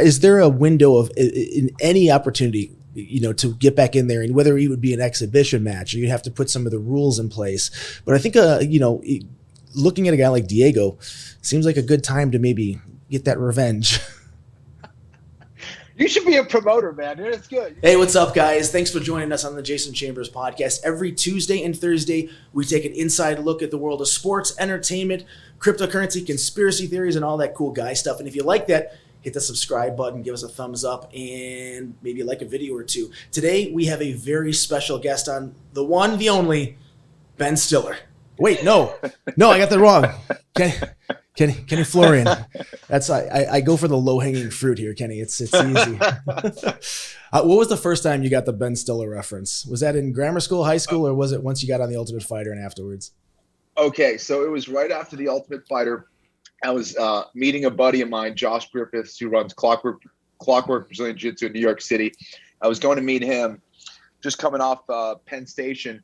is there a window of in any opportunity, to get back in there, and whether it would be an exhibition match or you have to put some of the rules in place? But I think, looking at a guy like Diego seems like a good time to maybe get that revenge. You should be a promoter, man. It's good. Hey, what's up, guys? Thanks for joining us on the Jason Chambers podcast. Every Tuesday and Thursday, we take an inside look at the world of sports, entertainment, cryptocurrency, conspiracy theories, and all that cool guy stuff. And if you like that, hit the subscribe button, give us a thumbs up, and maybe like a video or two. Today, we have a very special guest on, the one, the only, Ben Stiller. Wait, no, I got that wrong. Kenny Florian. That's I go for the low hanging fruit here, Kenny. It's easy. What was the first time you got the Ben Stiller reference? Was that in grammar school, high school, or was it once you got on The Ultimate Fighter and afterwards? Okay, so it was right after The Ultimate Fighter. I was meeting a buddy of mine, Josh Griffiths, who runs Clockwork Brazilian Jiu-Jitsu in New York City. I was going to meet him, just coming off Penn Station,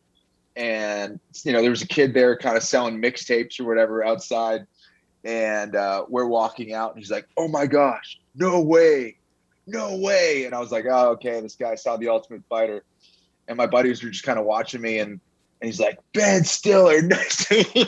and there was a kid there, kind of selling mixtapes or whatever outside. And we're walking out, and he's like, "Oh my gosh, no way." And I was like, "Oh, okay, this guy saw The Ultimate Fighter." And my buddies were just kind of watching me, and he's like, "Ben Stiller, nice to meet you."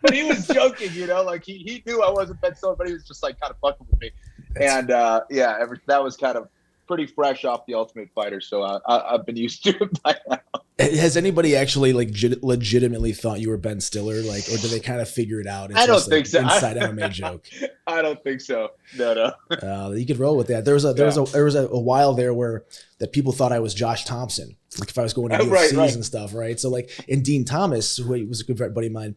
But he was joking, like he knew I wasn't Ben Stiller, but he was just like kind of fucking with me. That was kind of pretty fresh off The Ultimate Fighter, so I've been used to it by now. Has anybody actually legitimately thought you were Ben Stiller, or did they kind of figure it out? I don't think so. Inside MMA joke. I don't think so. No. You could roll with that. There was a while there where that people thought I was Josh Thompson, like if I was going to UFCs and stuff, right? So and Dean Thomas, who was a good buddy of mine,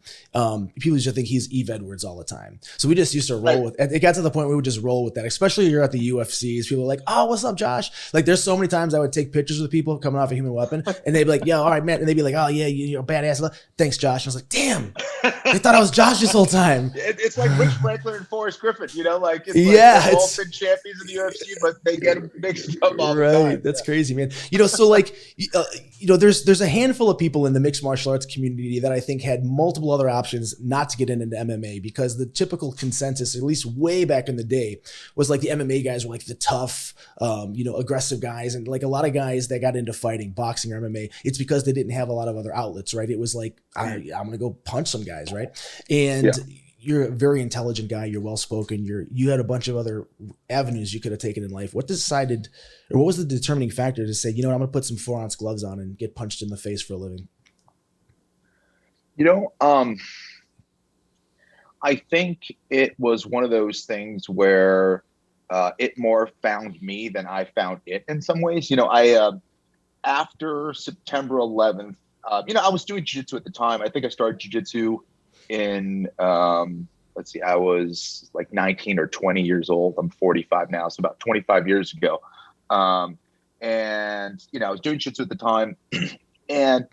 people used to think he's Eve Edwards all the time. So we just used to roll with. It got to the point where we would just roll with that, especially you're at the UFCs. People are like, "Oh, what's up, Josh?" Like there's so many times I would take pictures with people coming off a Human Weapon, and they'd be like, "Yeah, all right, man," and they'd be like, "Oh yeah, you're a badass." Thanks, Josh. And I was like, "Damn, they thought I was Josh this whole time." It's like Rich Franklin and Forrest Griffin, they've all been champions in the UFC, but they get them mixed up all the time. Right, that's crazy, man. There's a handful of people in the mixed martial arts community that I think had multiple other options not to get into MMA, because the typical consensus, at least way back in the day, was like the MMA guys were like the tough, aggressive guys, and like a lot of guys that got into fighting, boxing or MMA, it's because they didn't have a lot of other outlets, right? It was like, I'm gonna go punch some guys, right? And you're a very intelligent guy. You're well spoken. You had a bunch of other avenues you could have taken in life. What was the determining factor to say, I'm going to put some 4-ounce gloves on and get punched in the face for a living? I think it was one of those things where it more found me than I found it in some ways. After September 11th, I was doing jiu-jitsu at the time. I think I started jiu-jitsu in I was like 19 or 20 years old. I'm 45 now, so about 25 years ago. I was doing jiu-jitsu at the time, and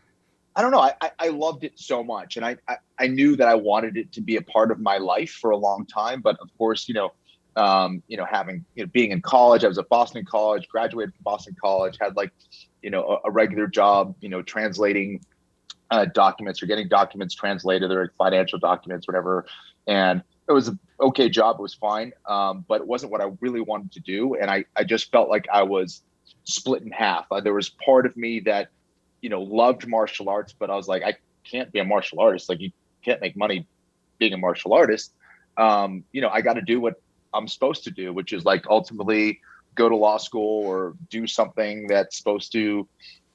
I don't know, I loved it so much, and I knew that I wanted it to be a part of my life for a long time. But of course, being in college, I was at Boston College, graduated from Boston College, had a regular job, translating documents or getting documents translated, or financial documents, whatever. And it was an okay job. It was fine. But it wasn't what I really wanted to do. And I just felt like I was split in half. There was part of me that, loved martial arts, but I was like, I can't be a martial artist. Like, you can't make money being a martial artist. I got to do what I'm supposed to do, which is ultimately go to law school or do something that's supposed to,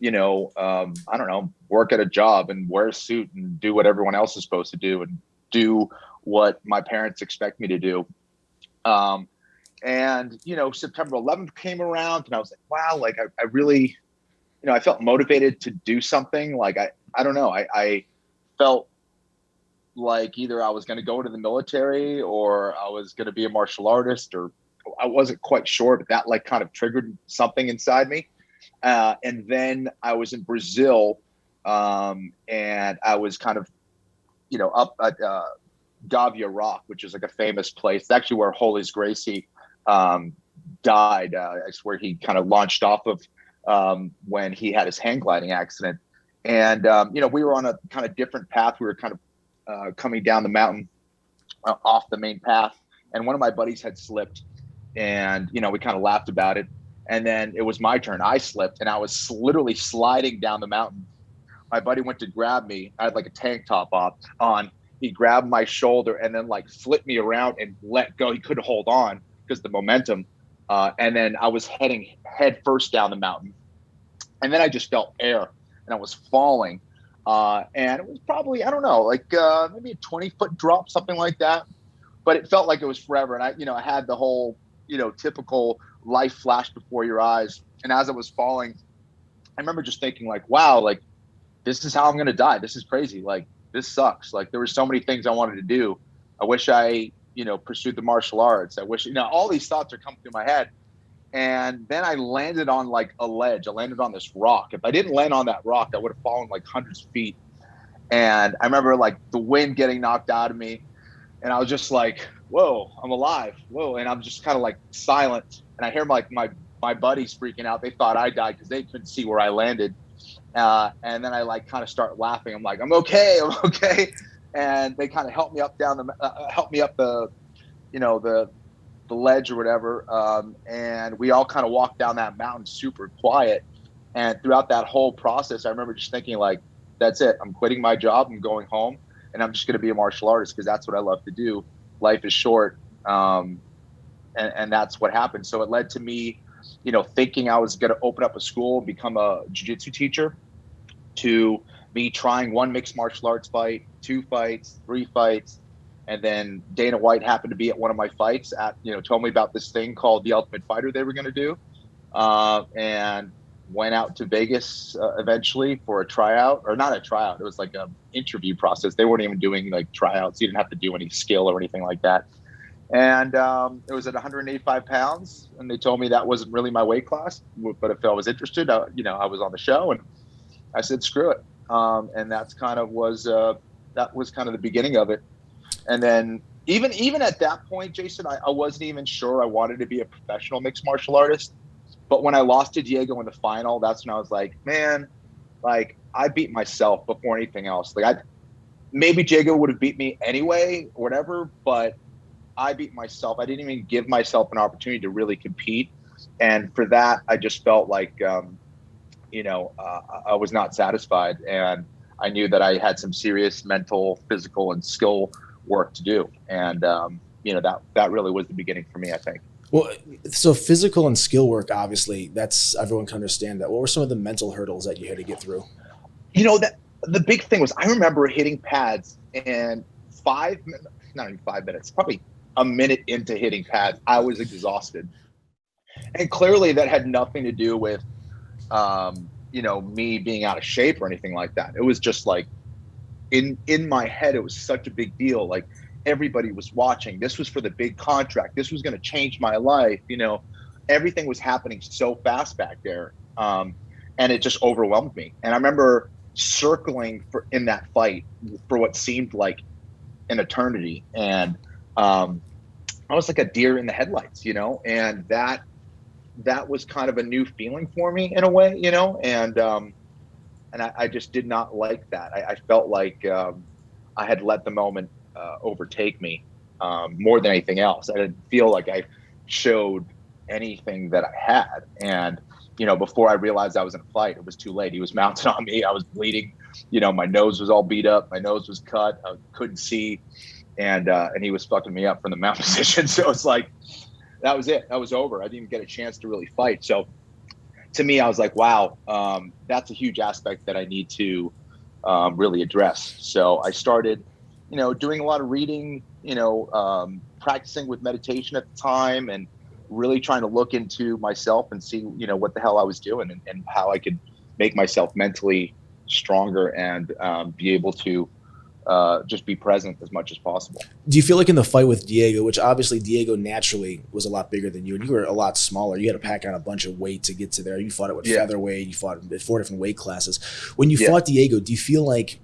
I don't know, work at a job and wear a suit and do what everyone else is supposed to do and do what my parents expect me to do. September 11th came around, and I was like, wow, I really, I felt motivated to do something. I don't know. I felt like either I was going to go into the military or I was going to be a martial artist, or I wasn't quite sure, but that kind of triggered something inside me. And then I was in Brazil, and I was kind of, up at Gavia Rock, which is a famous place. It's actually where Hollis Gracie died. It's where he kind of launched off of when he had his hang gliding accident. And, we were on a kind of different path. We were kind of coming down the mountain off the main path. And one of my buddies had slipped And, we kind of laughed about it. And then it was my turn. I slipped and I was literally sliding down the mountain. My buddy went to grab me. I had like a tank top on. He grabbed my shoulder and then like flipped me around and let go. He couldn't hold on because the momentum. And then I was heading head first down the mountain. And then I just felt air and I was falling. And it was probably, I don't know, like maybe a 20-foot drop, something like that. But it felt like it was forever. And I had the whole, typical life flash before your eyes. And as I was falling, I remember just thinking like, wow, like this is how I'm going to die. This is crazy. Like, this sucks. Like, there were so many things I wanted to do. I wish I, pursued the martial arts. I wish, all these thoughts are coming through my head. And then I landed on like a ledge. I landed on this rock. If I didn't land on that rock, I would have fallen like hundreds of feet. And I remember like the wind getting knocked out of me. And I was just like, whoa, I'm alive. Whoa. And I'm just kind of like silent. And I hear like my buddies freaking out. They thought I died because they couldn't see where I landed. And then I like kind of start laughing. I'm like, I'm okay. And they kind of helped me up the ledge or whatever. And we all kind of walked down that mountain super quiet. And throughout that whole process, I remember just thinking like, that's it. I'm quitting my job. I'm going home and I'm just going to be a martial artist because that's what I love to do. Life is short. And that's what happened. So it led to me, thinking I was going to open up a school, become a jiu-jitsu teacher, to me trying one mixed martial arts fight, 2 fights, 3 fights. And then Dana White happened to be at one of my fights told me about this thing called the Ultimate Fighter they were going to do. And went out to Vegas eventually for a tryout, or not a tryout. It was like an interview process. They weren't even doing like tryouts. You didn't have to do any skill or anything like that. And it was at 185 pounds. And they told me that wasn't really my weight class, but if I was interested, I was on the show and I said, screw it. And that was kind of the beginning of it. And then even at that point, Jason, I wasn't even sure I wanted to be a professional mixed martial artist. But when I lost to Diego in the final, that's when I was like, man, like I beat myself before anything else. Like maybe Diego would have beat me anyway, or whatever, but I beat myself. I didn't even give myself an opportunity to really compete. And for that, I just felt like, I was not satisfied. And I knew that I had some serious mental, physical, and skill work to do. And, that really was the beginning for me, I think. Well, so physical and skill work, obviously, that's everyone can understand that. What were some of the mental hurdles that you had to get through? That the big thing was I remember hitting pads and not even 5 minutes, probably a minute into hitting pads, I was exhausted. And clearly that had nothing to do with, me being out of shape or anything like that. It was just like in my head, it was such a big deal. Like, everybody was watching. This was for the big contract. This was going to change my life. Everything was happening so fast back there. And it just overwhelmed me. And I remember circling in that fight for what seemed like an eternity. And I was like a deer in the headlights, and that was kind of a new feeling for me in a way, and I just did not like that. I felt like I had let the moment overtake me more than anything else. I didn't feel like I showed anything that I had. And, before I realized I was in a fight, it was too late. He was mounted on me. I was bleeding. My nose was all beat up. My nose was cut. I couldn't see. And he was fucking me up from the mount position. So it's like, that was it. That was over. I didn't even get a chance to really fight. So to me, I was like, wow, that's a huge aspect that I need to really address. So I started doing a lot of reading, practicing with meditation at the time, and really trying to look into myself and see, what the hell I was doing and how I could make myself mentally stronger and be able to just be present as much as possible. Do you feel like in the fight with Diego, which obviously Diego naturally was a lot bigger than you, and you were a lot smaller, you had to pack on a bunch of weight to get to there. You fought it with featherweight, you fought at 4 different weight classes. When you fought Diego, do you feel like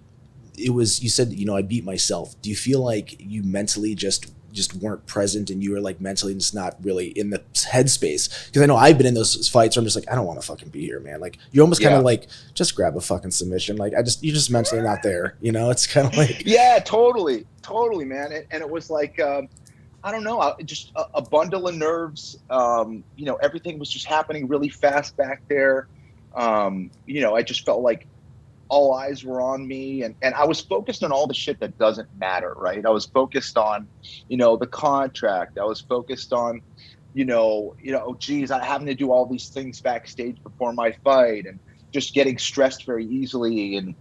it was, you said, I beat myself. Do you feel like you mentally just weren't present and you were like mentally just not really in the headspace? Because I know I've been in those fights where I'm just like, I don't want to fucking be here, man. Like, you're almost kind of like, just grab a fucking submission. Like, you're just mentally not there. It's kind of like. Yeah, totally, man. And it was like, I don't know, just a bundle of nerves. Everything was just happening really fast back there. I just felt like all eyes were on me, and I was focused on all the shit that doesn't matter, right? I was focused on, the contract. I was focused on, geez, I having to do all these things backstage before my fight, and just getting stressed very easily, and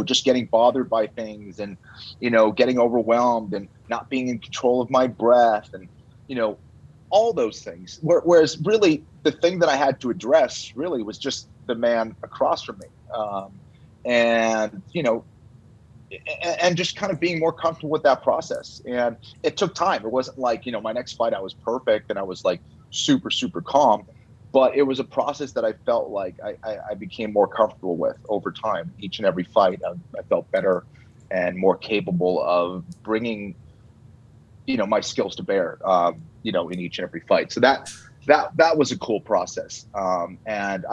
just getting bothered by things, and getting overwhelmed, and not being in control of my breath, and all those things. Whereas really the thing that I had to address really was just the man across from me. And and just kind of being more comfortable with that process. And it took time. It wasn't like, my next fight I was perfect and I was like super, super calm, but it was a process that I felt like I became more comfortable with over time. Each and every fight, I felt better and more capable of bringing, my skills to bear, in each and every fight. So that was a cool process. And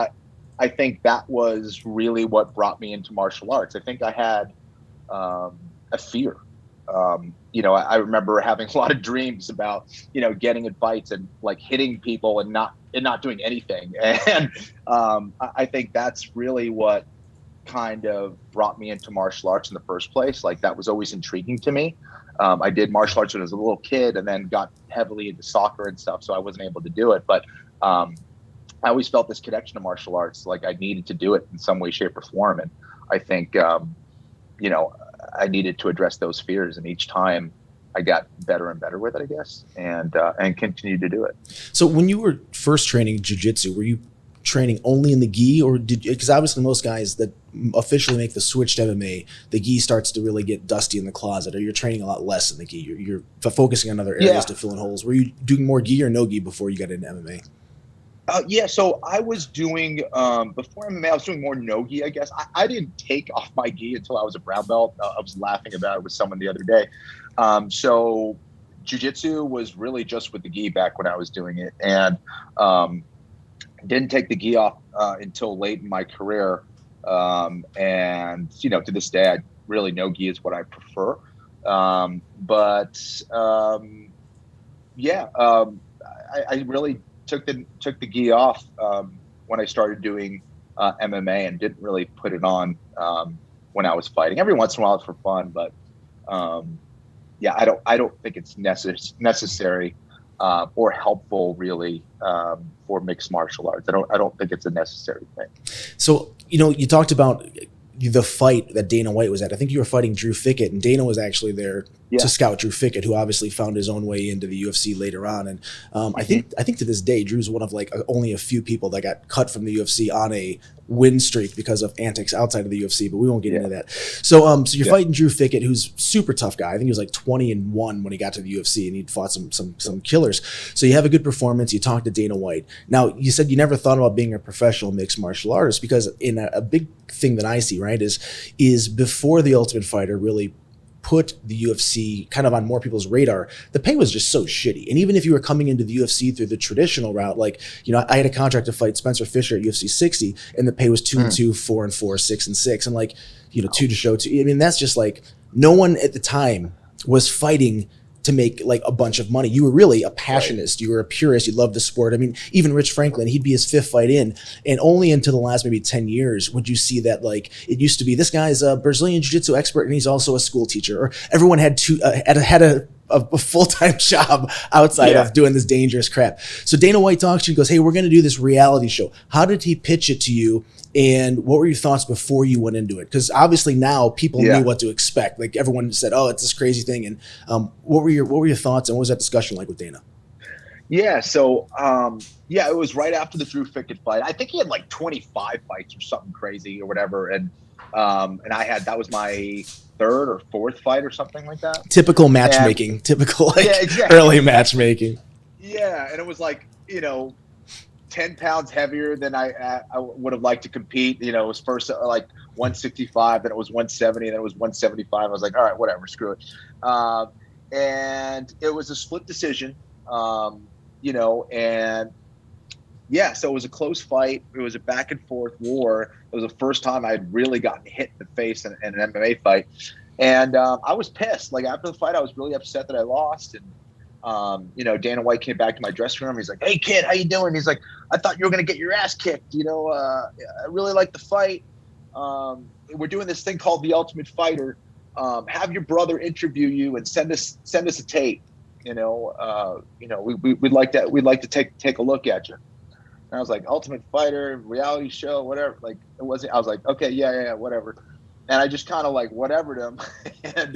I think that was really what brought me into martial arts. I think I had a fear. I remember having a lot of dreams about, getting in fights and like hitting people and not doing anything. And I think that's really what kind of brought me into martial arts in the first place. Like that was always intriguing to me. I did martial arts when I was a little kid, and then got heavily into soccer and stuff, so I wasn't able to do it. But I always felt this connection to martial arts, like I needed to do it in some way, shape, or form. And I think, I needed to address those fears, and each time I got better and better with it, I guess, and continued to do it. So when you were first training jiu-jitsu, were you training only in the gi, or because obviously most guys that officially make the switch to MMA, the gi starts to really get dusty in the closet, or you're training a lot less in the gi. You're focusing on other areas to fill in holes. Were you doing more gi or no gi before you got into MMA? So I was doing, before MMA, I was doing more no-gi, I guess. I didn't take off my gi until I was a brown belt. I was laughing about it with someone the other day. So jiu-jitsu was really just with the gi back when I was doing it. And didn't take the gi off until late in my career. And, to this day, no-gi is what I prefer. I really took the gi off when I started doing MMA, and didn't really put it on when I was fighting. Every once in a while it's for fun, but I don't think it's necessary or helpful really for mixed martial arts. I don't think it's a necessary thing. So you talked about the fight that Dana White was at. I think you were fighting Drew Fickett, and Dana was actually there to scout Drew Fickett, who obviously found his own way into the UFC later on. And I think to this day, Drew's one of like only a few people that got cut from the UFC on a win streak because of antics outside of the UFC, but we won't get into that. So you're fighting Drew Fickett, who's super tough guy. I think he was like 20-1 when he got to the UFC, and he'd fought some killers. So you have a good performance. You talk to Dana White. Now, you said you never thought about being a professional mixed martial artist, because in a big thing that I see, right, is before the Ultimate Fighter really put the UFC kind of on more people's radar, the pay was just so shitty. And even if you were coming into the UFC through the traditional route, like, I had a contract to fight Spencer Fisher at UFC 60, and the pay was 2-2, 4-4, 6-6, and like, 2 to show 2. I mean, that's just like, no one at the time was fighting to make like a bunch of money. You were really a passionist. You were a purist. You loved the sport. I mean, even Rich Franklin, he'd be his 5th fight in, and only until the last maybe 10 years would you see that, like, it used to be, this guy's a Brazilian jiu-jitsu expert and he's also a school teacher, or everyone had a full-time job outside of doing this dangerous crap. So Dana White talks to you and goes, hey, we're going to do this reality show. How did he pitch it to you? And what were your thoughts before you went into it? Because obviously now people knew what to expect. Like, everyone said, "Oh, it's this crazy thing." And what were your thoughts, and what was that discussion like with Dana? Yeah, so it was right after the Drew Fickett fight. I think he had like 25 fights or something crazy or whatever, and that was my 3rd or 4th fight or something like that. Typical matchmaking, early matchmaking. Yeah, and it was like 10 pounds heavier than I would have liked to compete. It was first like 165, then it was 170, then it was 175. I was like, all right, whatever, screw it. And it was a split decision, so it was a close fight. It was a back and forth war. It was the first time I'd really gotten hit in the face in an MMA fight. And I was pissed. Like, after the fight, I was really upset that I lost. And Dana White came back to my dressing room. He's like, "Hey kid, how you doing?" He's like, "I thought you were going to get your ass kicked. I really like the fight. We're doing this thing called the Ultimate Fighter. Have your brother interview you and send us a tape. We'd like to take a look at you." And I was like, "Ultimate Fighter, reality show, whatever." Like it wasn't. I was like, "Okay, yeah, whatever." And I just kind of like whatevered him, and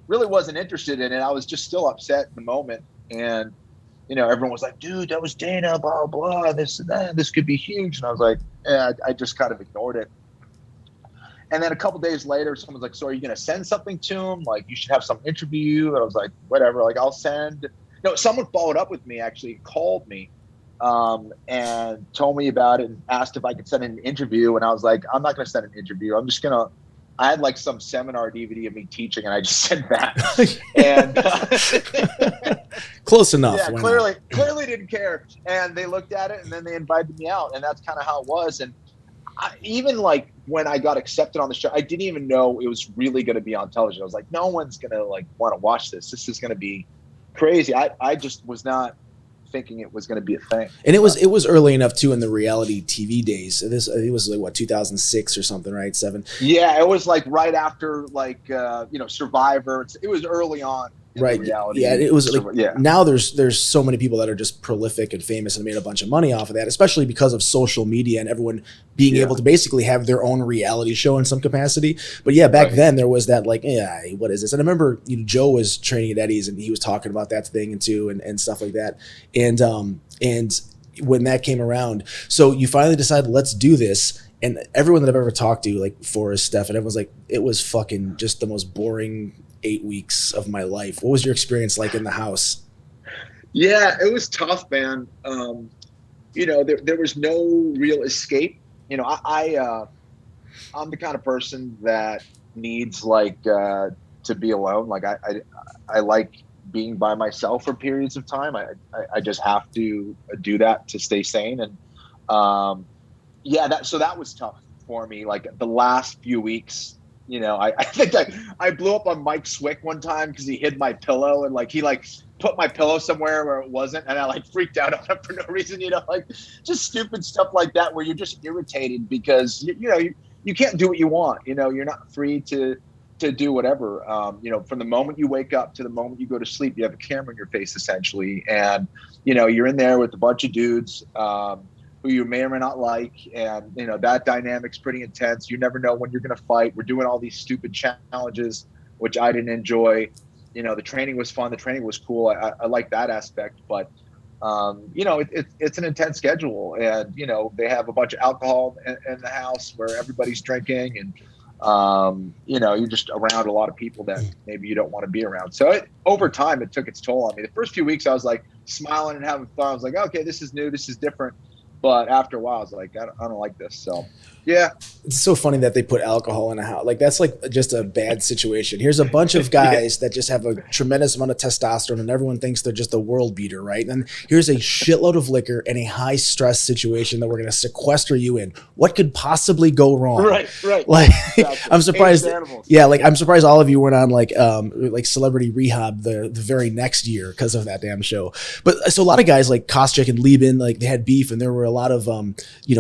really wasn't interested in it. I was just still upset in the moment, and everyone was like, "Dude, that was Dana, blah blah, this and that. This could be huge." And I was like, I just kind of ignored it. And then a couple days later, someone's like, "So are you going to send something to him? Like, you should have some interview." And I was like, "Whatever. Like, I'll send." No, someone followed up with me, actually called me, and told me about it and asked if I could send an interview. And I was like, "I'm not going to send an interview. I'm just going to." I had like some seminar DVD of me teaching, and I just sent that. And close enough. Yeah, clearly didn't care. And they looked at it, and then they invited me out, and that's kind of how it was. And even like when I got accepted on the show, I didn't even know it was really going to be on television. I was like, no one's going to like want to watch this. This is going to be crazy. I just was not thinking it was going to be a thing. And it was early enough too in the reality TV days. It was like what, 2006 or something, right? 7. Yeah, it was like right after like Survivor. It was early on. Right. Reality. Yeah, it was like now there's so many people that are just prolific and famous and made a bunch of money off of that, especially because of social media and everyone being able to basically have their own reality show in some capacity. But yeah, back then there was that like, what is this? And I remember Joe was training at Eddie's and he was talking about that thing and stuff like that. And when that came around, so you finally decided, let's do this. And everyone that I've ever talked to, like Forrest, Steph, and everyone's like, it was fucking just the most boring 8 weeks of my life. What was your experience like in the house? Yeah, it was tough, man. There was no real escape. I'm the kind of person that needs like to be alone. Like I like being by myself for periods of time. I just have to do that to stay sane. And that was tough for me. Like the last few weeks. I think I blew up on Mike Swick one time because he hid my pillow and like he like put my pillow somewhere where it wasn't, and I like freaked out on him for no reason. Like just stupid stuff like that where you're just irritated because you can't do what you want. You're not free to do whatever. From the moment you wake up to the moment you go to sleep, you have a camera in your face essentially, and you're in there with a bunch of dudes. Who you may or may not like, and that dynamic's pretty intense. You never know when you're going to fight. We're doing all these stupid challenges, which I didn't enjoy. The training was fun. The training was cool. I like that aspect, but it's an intense schedule, and they have a bunch of alcohol in the house where everybody's drinking, and you're just around a lot of people that maybe you don't want to be around. So over time, it took its toll on me. The first few weeks, I was like smiling and having fun. I was like, okay, this is new, this is different. But after a while, I was like, I don't like this. So, yeah. It's so funny that they put alcohol in a house. Like, that's like just a bad situation. Here's a bunch of guys that just have a tremendous amount of testosterone and everyone thinks they're just a world beater, right? And here's a shitload of liquor and a high stress situation that we're going to sequester you in. What could possibly go wrong? Right. Like, exactly. I'm surprised. Yeah, like I'm surprised all of you weren't on like Celebrity Rehab the very next year because of that damn show. But so a lot of guys like Koscheck and Lieben, like they had beef and there were a lot of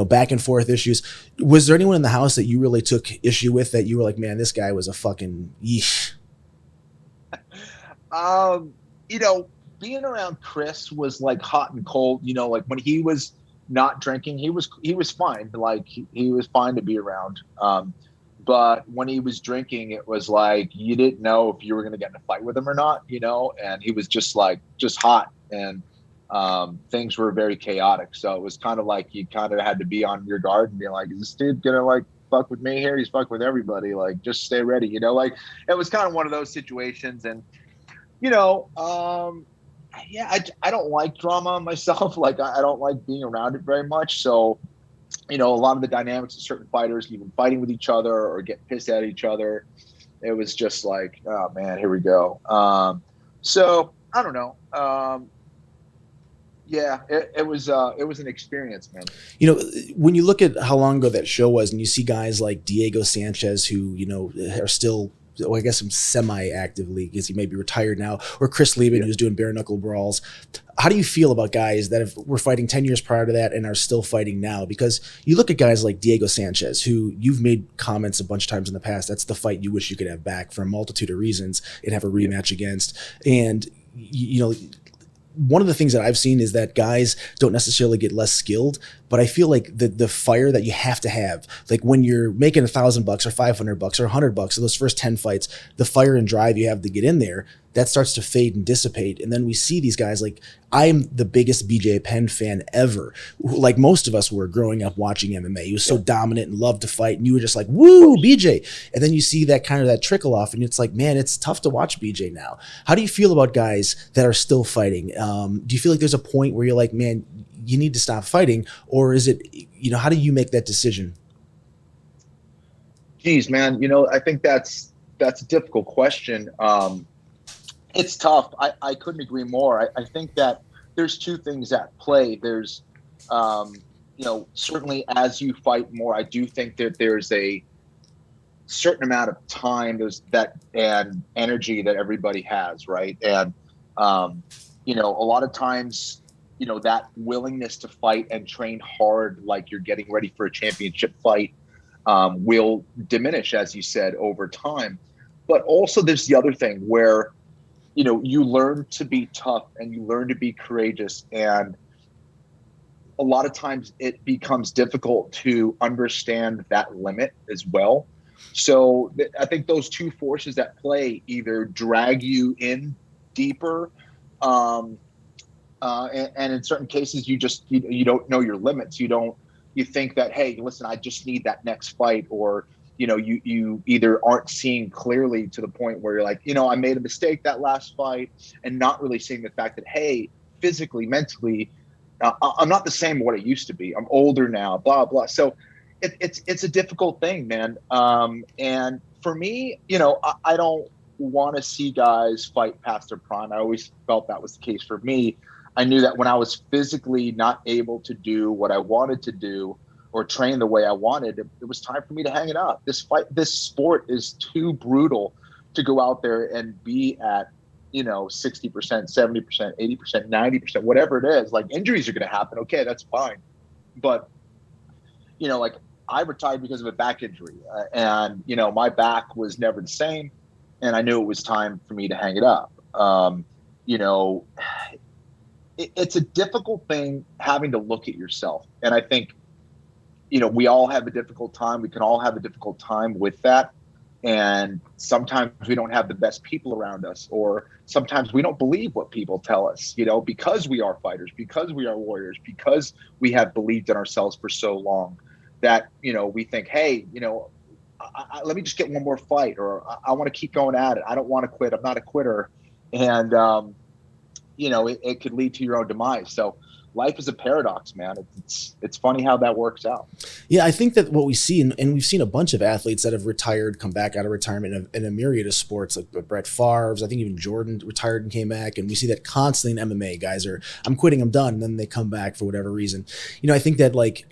back and forth issues. Was there anyone in the house that you really took issue with that you were like, man, this guy was a fucking yeesh? Being around Chris was like hot and cold. Like when he was not drinking, he was fine. Like he was fine to be around. But when he was drinking, it was like you didn't know if you were going to get in a fight with him or not. And he was just hot, and things were very chaotic. So it was kind of like you kind of had to be on your guard and be like, is this dude gonna like fuck with me here? He's fuck with everybody. Like, just stay ready. Like it was kind of one of those situations. And I don't like drama myself. Like I don't like being around it very much. So a lot of the dynamics of certain fighters, even fighting with each other or getting pissed at each other, it was just like, oh man, here we go. So I don't know. Yeah, it was an experience, man. When you look at how long ago that show was and you see guys like Diego Sanchez who, are still well, I guess semi-actively because he may be retired now, or Chris Lieben, who's doing bare knuckle brawls. How do you feel about guys that were fighting 10 years prior to that and are still fighting now? Because you look at guys like Diego Sanchez, who you've made comments a bunch of times in the past, that's the fight you wish you could have back for a multitude of reasons and have a rematch against. And, you know, one of the things that I've seen is that guys don't necessarily get less skilled, but I feel like the fire that you have to have, like when you're making $1,000 or $500 or $100 in those first 10 fights, the fire and drive you have to get in there, that starts to fade and dissipate. And then we see these guys, like I'm the biggest BJ Penn fan ever. Like most of us were growing up watching MMA. He was so dominant and loved to fight. And you were just like, woo, BJ. And then you see that kind of that trickle off and it's like, man, it's tough to watch BJ now. How do you feel about guys that are still fighting? Do you feel like there's a point where you're like, man, you need to stop fighting? Or is it, you know, how do you make that decision? Geez, man, you know, I think that's a difficult question. It's tough. I couldn't agree more. I think that there's two things at play. There's, you know, certainly as you fight more, I do think that there's a certain amount of time and energy that everybody has, right? And, you know, a lot of times, you know, that willingness to fight and train hard, like you're getting ready for a championship fight, will diminish, as you said, over time. But also there's the other thing where, you know, you learn to be tough and you learn to be courageous. And a lot of times it becomes difficult to understand that limit as well. So I think those two forces at play either drag you in deeper, and in certain cases, you don't know your limits. You think that, hey, listen, I just need that next fight, or you know, you either aren't seeing clearly to the point where you're like, you know, I made a mistake that last fight, and not really seeing the fact that, hey, physically, mentally, I'm not the same what I used to be. I'm older now, blah blah. So it's a difficult thing, man. And for me, you know, I don't want to see guys fight past their prime. I always felt that was the case for me. I knew that when I was physically not able to do what I wanted to do or train the way I wanted, it was time for me to hang it up. This sport is too brutal to go out there and be at, you know, 60%, 70%, 80%, 90%, whatever it is. Like, injuries are going to happen. Okay, that's fine. But, you know, like, I retired because of a back injury, and, you know, my back was never the same, and I knew it was time for me to hang it up. You know, it's a difficult thing having to look at yourself. And I think, you know, we all have a difficult time. We can all have a difficult time with that. And sometimes we don't have the best people around us, or sometimes we don't believe what people tell us, you know, because we are fighters, because we are warriors, because we have believed in ourselves for so long that, you know, we think, hey, you know, let me just get one more fight, or I want to keep going at it. I don't want to quit. I'm not a quitter. And, you know, it could lead to your own demise. So life is a paradox, man. It's funny how that works out. Yeah, I think that what we see, and we've seen a bunch of athletes that have retired, come back out of retirement in a myriad of sports, like Brett Favre's. I think even Jordan retired and came back, and we see that constantly in MMA. Guys are, I'm quitting, I'm done, and then they come back for whatever reason. You know, I think that, like,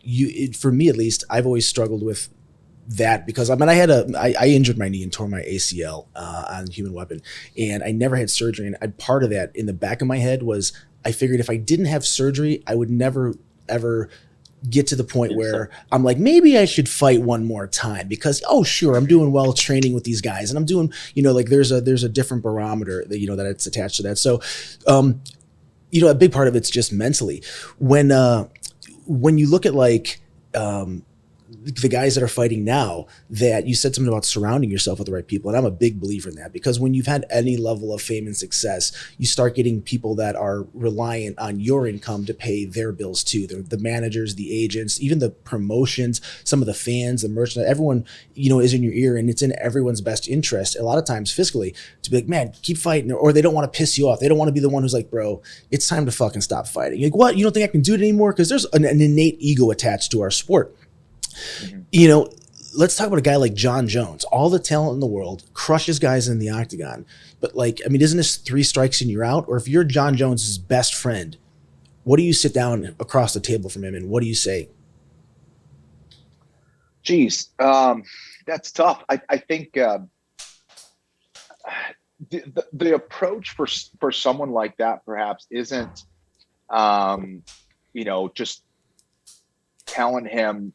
for me at least, I've always struggled with that because I mean, I injured my knee and tore my ACL on Human Weapon, and I never had surgery. And part of that in the back of my head was, I figured if I didn't have surgery, I would never ever get to the point where I'm like, maybe I should fight one more time because, oh, sure, I'm doing well training with these guys, and I'm doing, you know, like there's a different barometer that, you know, that it's attached to that. So, you know, a big part of it's just mentally. When you look at like the guys that are fighting now, that you said something about surrounding yourself with the right people. And I'm a big believer in that, because when you've had any level of fame and success, you start getting people that are reliant on your income to pay their bills too. The managers, the agents, even the promotions, some of the fans, the merchandise, everyone, you know, is in your ear, and it's in everyone's best interest, a lot of times fiscally, to be like, man, keep fighting. Or they don't want to piss you off. They don't want to be the one who's like, bro, it's time to fucking stop fighting. You're like, what? You don't think I can do it anymore? Because there's an innate ego attached to our sport. Mm-hmm. You know, let's talk about a guy like Jon Jones, all the talent in the world, crushes guys in the octagon. But like, I mean, isn't this 3 strikes and you're out? Or if you're Jon Jones's best friend, what do you sit down across the table from him and what do you say? Geez, that's tough. I think the approach for someone like that perhaps isn't, just telling him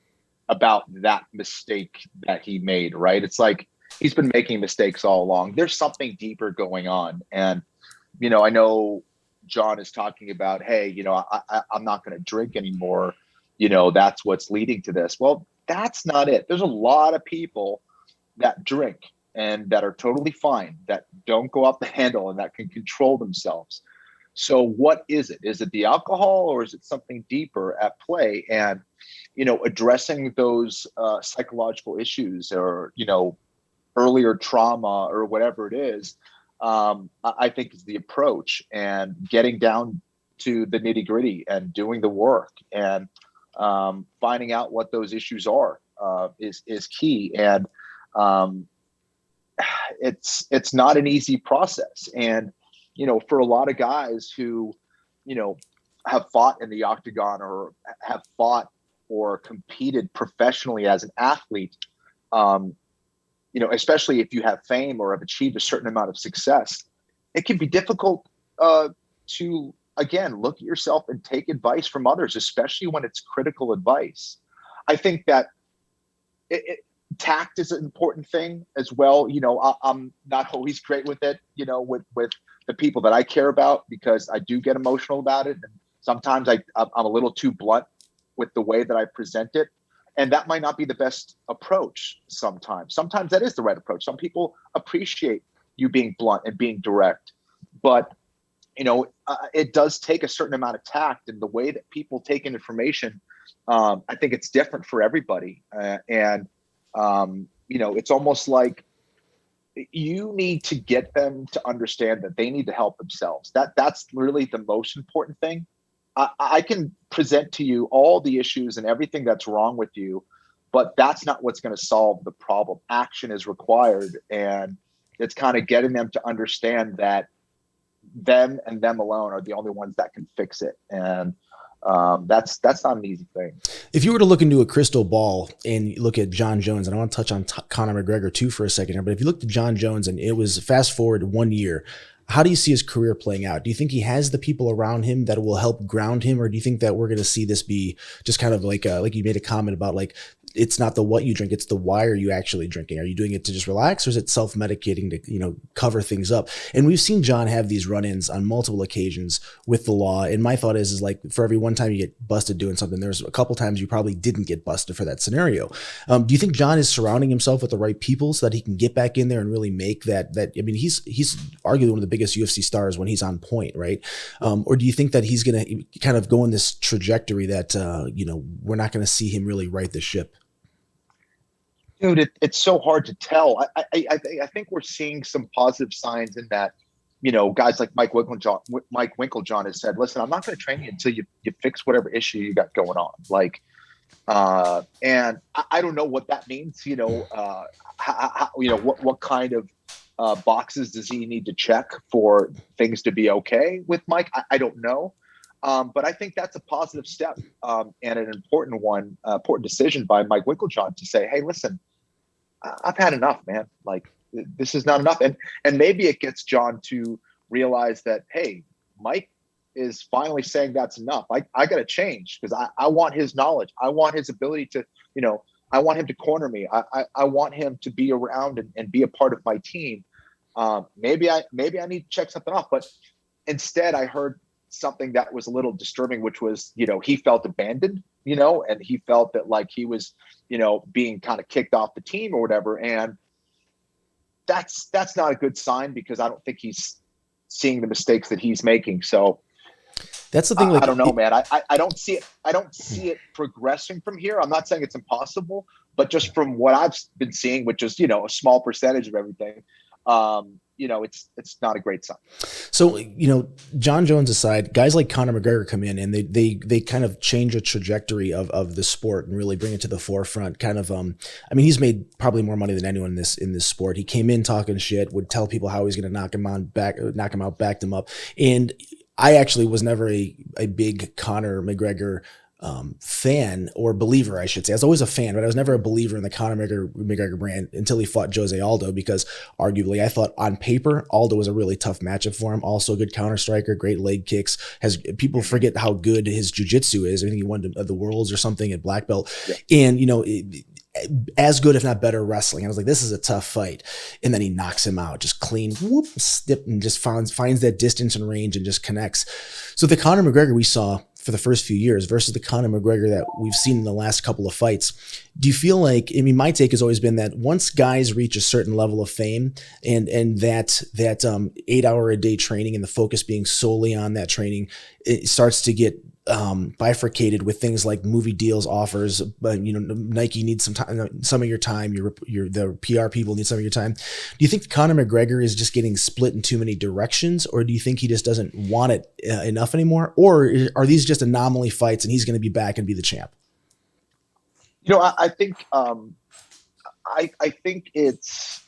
about that mistake that he made, right? It's like he's been making mistakes all along. There's something deeper going on. And, I know Jon is talking about, hey, I'm not going to drink anymore. That's what's leading to this. Well, that's not it. There's a lot of people that drink and that are totally fine, that don't go off the handle and that can control themselves. So what is it? Is it the alcohol, or is it something deeper at play? And, addressing those psychological issues, or, earlier trauma, or whatever it is, I think is the approach, and getting down to the nitty gritty and doing the work, and finding out what those issues are is key. And it's not an easy process. And, for a lot of guys who, have fought in the octagon, or have fought or competed professionally as an athlete, especially if you have fame or have achieved a certain amount of success, it can be difficult to, again, look at yourself and take advice from others, especially when it's critical advice. I think that tact is an important thing as well. I'm not always great with it, with the people that I care about, because I do get emotional about it. And sometimes I'm a little too blunt with the way that I present it. And that might not be the best approach sometimes. Sometimes that is the right approach. Some people appreciate you being blunt and being direct. But, it does take a certain amount of tact, and the way that people take in information, I think it's different for everybody. It's almost like you need to get them to understand that they need to help themselves. That's really the most important thing. I can present to you all the issues and everything that's wrong with you, but that's not what's going to solve the problem. Action is required, and it's kind of getting them to understand that them and them alone are the only ones that can fix it. And that's not an easy thing. If you were to look into a crystal ball and look at Jon Jones, and I want to touch on Conor McGregor too for a second here, but if you looked at Jon Jones and it was fast forward 1 year, how do you see his career playing out? Do you think he has the people around him that will help ground him, or do you think that we're going to see this be just kind of like you made a comment about, like, it's not the what you drink, it's the why are you actually drinking? Are you doing it to just relax, or is it self-medicating to, cover things up? And we've seen Jon have these run-ins on multiple occasions with the law. And my thought is like, for every one time you get busted doing something, there's a couple times you probably didn't get busted for that scenario. Do you think Jon is surrounding himself with the right people so that he can get back in there and really make that? I mean, he's arguably one of the biggest UFC stars when he's on point, right? Or do you think that he's going to kind of go in this trajectory that, we're not going to see him really right the ship? Dude, it's so hard to tell. I think we're seeing some positive signs in that, guys like Mike Winkeljohn has said, listen, I'm not going to train you until you fix whatever issue you got going on. Like, and I don't know what that means. What kind of boxes does he need to check for things to be okay with Mike? I don't know. But I think that's a positive step, and an important decision by Mike Winkeljohn to say, hey, listen, I've had enough, man. Like, this is not enough. And maybe it gets Jon to realize that, hey, Mike is finally saying that's enough. I got to change, because I want his knowledge. I want his ability to, I want him to corner me. I want him to be around and be a part of my team. Maybe I need to check something off. But instead, I heard something that was a little disturbing, which was, he felt abandoned, and he felt that, like, he was, being kind of kicked off the team or whatever. And that's not a good sign, because I don't think he's seeing the mistakes that he's making. So that's the thing. I don't know, man. I don't see it. I don't see it progressing from here. I'm not saying it's impossible, but just from what I've been seeing, which is, a small percentage of everything, it's not a great sign. So, Jon Jones aside, guys like Conor McGregor come in and they kind of change the trajectory of the sport and really bring it to the forefront. Kind of, he's made probably more money than anyone in this sport. He came in talking shit, would tell people how he's going to knock him out, backed him up. And I actually was never a big Conor McGregor fan or believer, I should say. I was always a fan, but I was never a believer in the Conor McGregor brand until he fought Jose Aldo, because arguably I thought on paper Aldo was a really tough matchup for him. Also a good counter striker, great leg kicks. People forget how good his jiu-jitsu is. I think he won the worlds or something at black belt. Yeah. And as good, if not better, wrestling. And I was like, this is a tough fight. And then he knocks him out, just clean, whoop, snip, and just finds that distance and range and just connects. So the Conor McGregor we saw for the first few years versus the Conor McGregor that we've seen in the last couple of fights, do you feel like, I mean, my take has always been that once guys reach a certain level of fame and that 8 hour a day training and the focus being solely on that training, it starts to get bifurcated with things like movie deals, offers, but Nike needs some of your time. The PR people need some of your time. Do you think Conor McGregor is just getting split in too many directions, or do you think he just doesn't want it enough anymore, or are these just anomaly fights and he's going to be back and be the champ? I think I think it's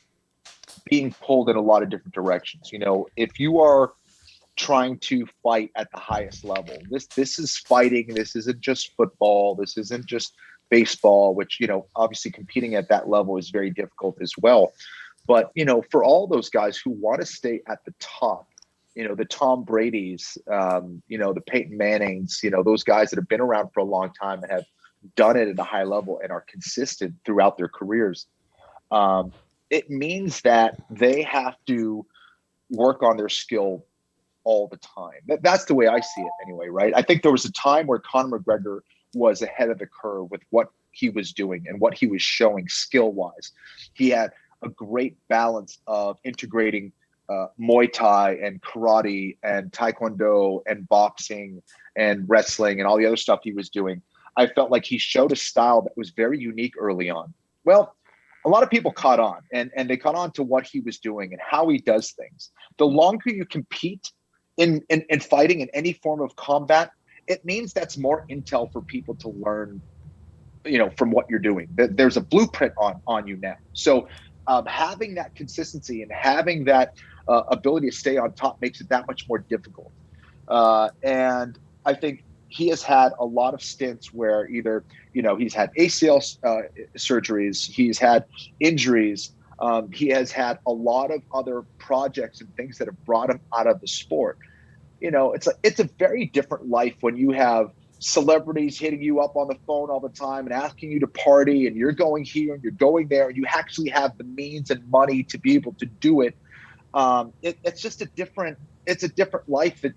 being pulled in a lot of different directions. If you are trying to fight at the highest level, this is fighting. This isn't just football. This isn't just baseball, which obviously competing at that level is very difficult as well. But for all those guys who want to stay at the top, the Tom Brady's, the Peyton Mannings, those guys that have been around for a long time and have done it at a high level and are consistent throughout their careers, it means that they have to work on their skill all the time. That's the way I see it anyway, right? I think there was a time where Conor McGregor was ahead of the curve with what he was doing and what he was showing skill-wise. He had a great balance of integrating Muay Thai and karate and Taekwondo and boxing and wrestling and all the other stuff he was doing. I felt like he showed a style that was very unique early on. Well, a lot of people caught on and they caught on to what he was doing and how he does things. The longer you compete in fighting in any form of combat, it means that's more intel for people to learn, from what you're doing. There's a blueprint on you now. So having that consistency and having that ability to stay on top makes it that much more difficult. And I think he has had a lot of stints where either, he's had ACL surgeries, he's had injuries, he has had a lot of other projects and things that have brought him out of the sport. It's a very different life when you have celebrities hitting you up on the phone all the time and asking you to party, and you're going here and you're going there, and you actually have the means and money to be able to do it. It's just a different life that,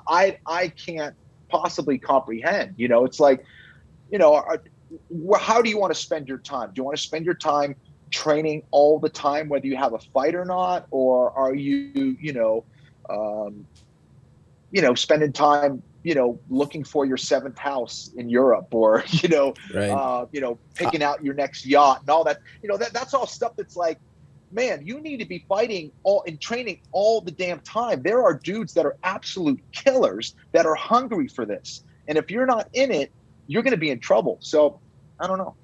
I can't possibly comprehend. It's like, how do you want to spend your time? Do you want to spend your time training all the time, whether you have a fight or not? Or are you, spending time, looking for your seventh house in Europe, or, right. Picking out your next yacht and all that, that's all stuff that's like, man, you need to be fighting and training all the damn time. There are dudes that are absolute killers that are hungry for this. And if you're not in it, you're going to be in trouble. So I don't know.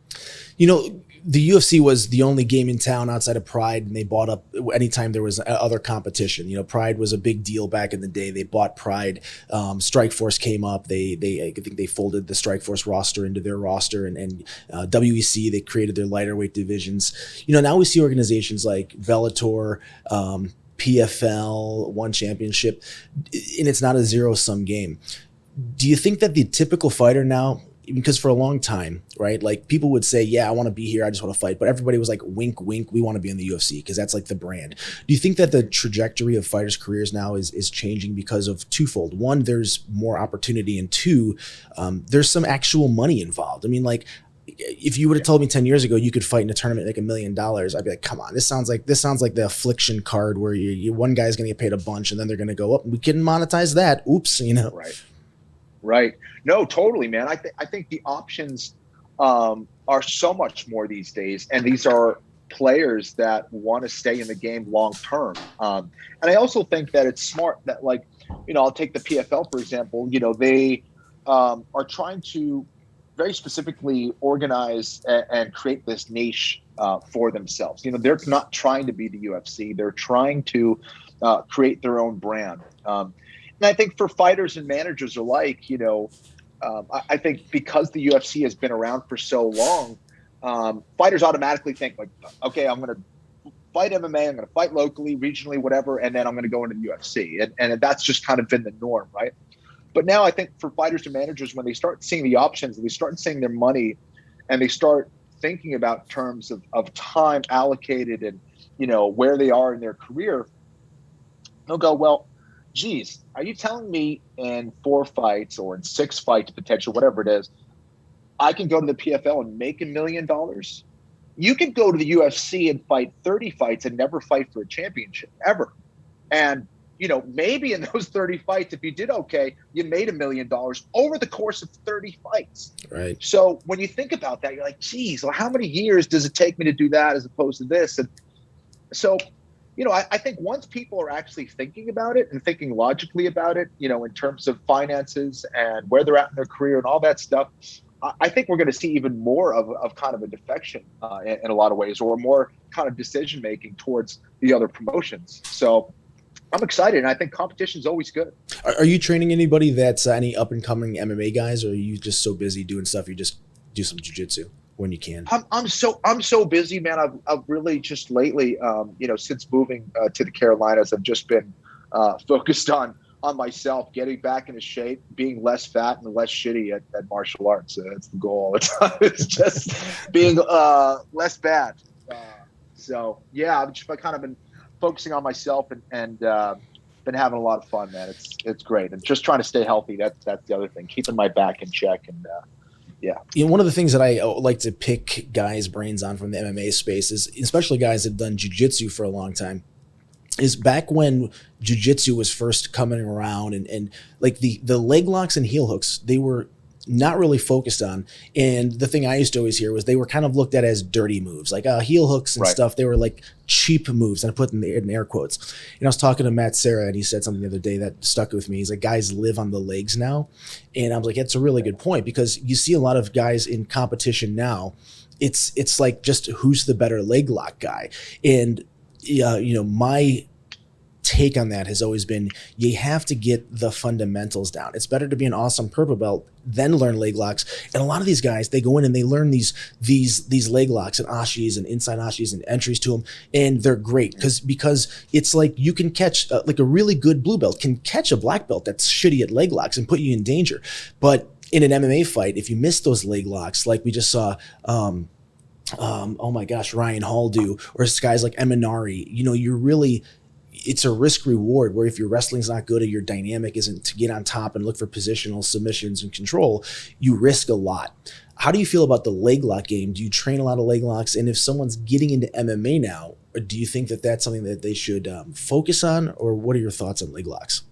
The UFC was the only game in town outside of Pride, and they bought up anytime there was other competition. Pride was a big deal back in the day. They bought Pride. Strikeforce came up. I think they folded the Strikeforce roster into their roster, and WEC, they created their lighter weight divisions. Now we see organizations like Bellator, PFL, One Championship, and it's not a zero-sum game. Do you think that the typical fighter now, because for a long time, right, like people would say, yeah, I want to be here, I just want to fight, but everybody was like, wink, wink, we want to be in the UFC because that's like the brand. Do you think that the trajectory of fighters' careers now is changing because of twofold? One, there's more opportunity, and two, there's some actual money involved. I mean, like, if you would have told me 10 years ago you could fight in a tournament like $1 million, I'd be like, come on, this sounds like the affliction card where one guy's going to get paid a bunch and then they're going to go up. We couldn't monetize that. Oops, Right. No, totally, man. I think the options are so much more these days, and these are players that want to stay in the game long term. And I also think that it's smart that, like, I'll take the PFL for example. They are trying to very specifically organize and create this niche for themselves. They're not trying to be the UFC. They're trying to create their own brand. And I think for fighters and managers alike, I think because the UFC has been around for so long, fighters automatically think like, okay, I'm going to fight MMA, I'm going to fight locally, regionally, whatever, and then I'm going to go into the UFC. And that's just kind of been the norm, right? But now I think for fighters and managers, when they start seeing the options and they start seeing their money and they start thinking about terms of time allocated and, where they are in their career, they'll go, well, geez, are you telling me in 4 fights or in 6 fights potential, whatever it is, I can go to the PFL and make $1 million? You can go to the UFC and fight 30 fights and never fight for a championship ever. And, maybe in those 30 fights, if you did okay, you made $1 million over the course of 30 fights. Right. So when you think about that, you're like, geez, well, how many years does it take me to do that as opposed to this? And so, I think once people are actually thinking about it and thinking logically about it, in terms of finances and where they're at in their career and all that stuff, I think we're going to see even more of kind of a defection in a lot of ways, or more kind of decision making towards the other promotions. So I'm excited, and I think competition is always good. Are you training anybody that's any up and coming MMA guys, or are you just so busy doing stuff you just do some jiu-jitsu when you can? I'm so busy, man. I've really just lately, since moving to the Carolinas, I've just been focused on myself, getting back into shape, being less fat and less shitty at martial arts. That's the goal all the time. It's just being less bad. So yeah, I've just kind of been focusing on myself and been having a lot of fun, man. It's great, and just trying to stay healthy. That's the other thing, keeping my back in check. And yeah. One of the things that I like to pick guys' brains on from the MMA space is, especially guys that have done jiu-jitsu for a long time, is back when jiu-jitsu was first coming around and like the leg locks and heel hooks, they were not really focused on. And the thing I used to always hear was they were kind of looked at as dirty moves, like heel hooks and right. stuff. They were like cheap moves, and I put in air quotes. And I was talking to Matt Serra, and he said something the other day that stuck with me. He's like, guys live on the legs now. And I was like, that's a really good point, because you see a lot of guys in competition now. It's like just who's the better leg lock guy. And my take on that has always been, you have to get the fundamentals down. It's better to be an awesome purple belt than learn leg locks. And a lot of these guys, they go in and they learn these leg locks and ashis and inside ashis and entries to them, and they're great because it's like you can catch like a really good blue belt can catch a black belt that's shitty at leg locks and put you in danger. But in an MMA fight, if you miss those leg locks, like we just saw oh my gosh, Ryan Hall do, or guys like Eminari, it's a risk reward, where if your wrestling's not good or your dynamic isn't to get on top and look for positional submissions and control, you risk a lot. How do you feel about the leg lock game? Do you train a lot of leg locks? And if someone's getting into MMA now, do you think that that's something that they should focus on, or what are your thoughts on leg locks?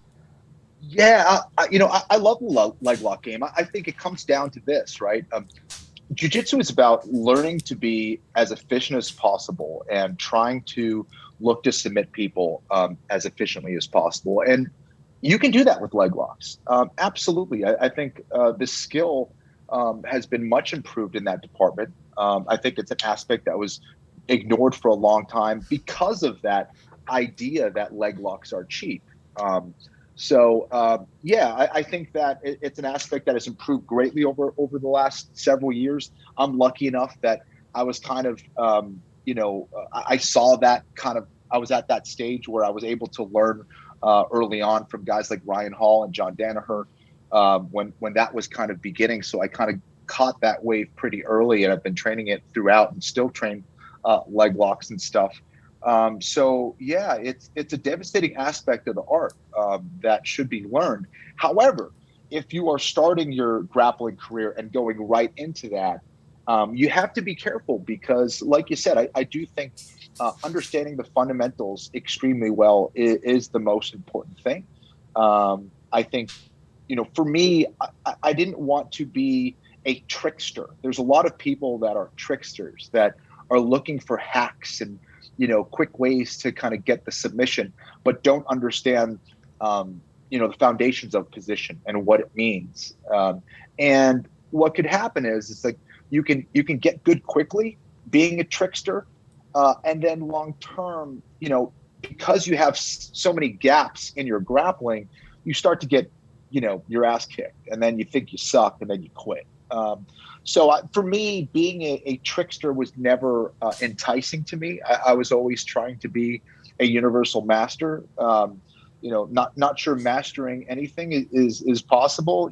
Yeah, I love the leg lock game. I think it comes down to this, right? Jiu-jitsu is about learning to be as efficient as possible and trying to look to submit people as efficiently as possible. And you can do that with leg locks. Absolutely. I think the skill has been much improved in that department. I think it's an aspect that was ignored for a long time because of that idea that leg locks are cheap. I think that it's an aspect that has improved greatly over the last several years. I'm lucky enough that I was kind of, I saw that kind of, I was at that stage where I was able to learn early on from guys like Ryan Hall and John Danaher when that was kind of beginning. So I kind of caught that wave pretty early, and I've been training it throughout and still train leg locks and stuff. It's a devastating aspect of the art that should be learned. However, if you are starting your grappling career and going right into that, you have to be careful because, like you said, I do think understanding the fundamentals extremely well is the most important thing. I think, for me, I didn't want to be a trickster. There's a lot of people that are tricksters that are looking for hacks and quick ways to kind of get the submission, but don't understand, the foundations of position and what it means. And what could happen is it's like you can get good quickly being a trickster, and then long term, because you have so many gaps in your grappling, you start to get your ass kicked, and then you think you suck, and then you quit. For me, being a trickster was never enticing to me. I was always trying to be a universal master. Not sure mastering anything is possible,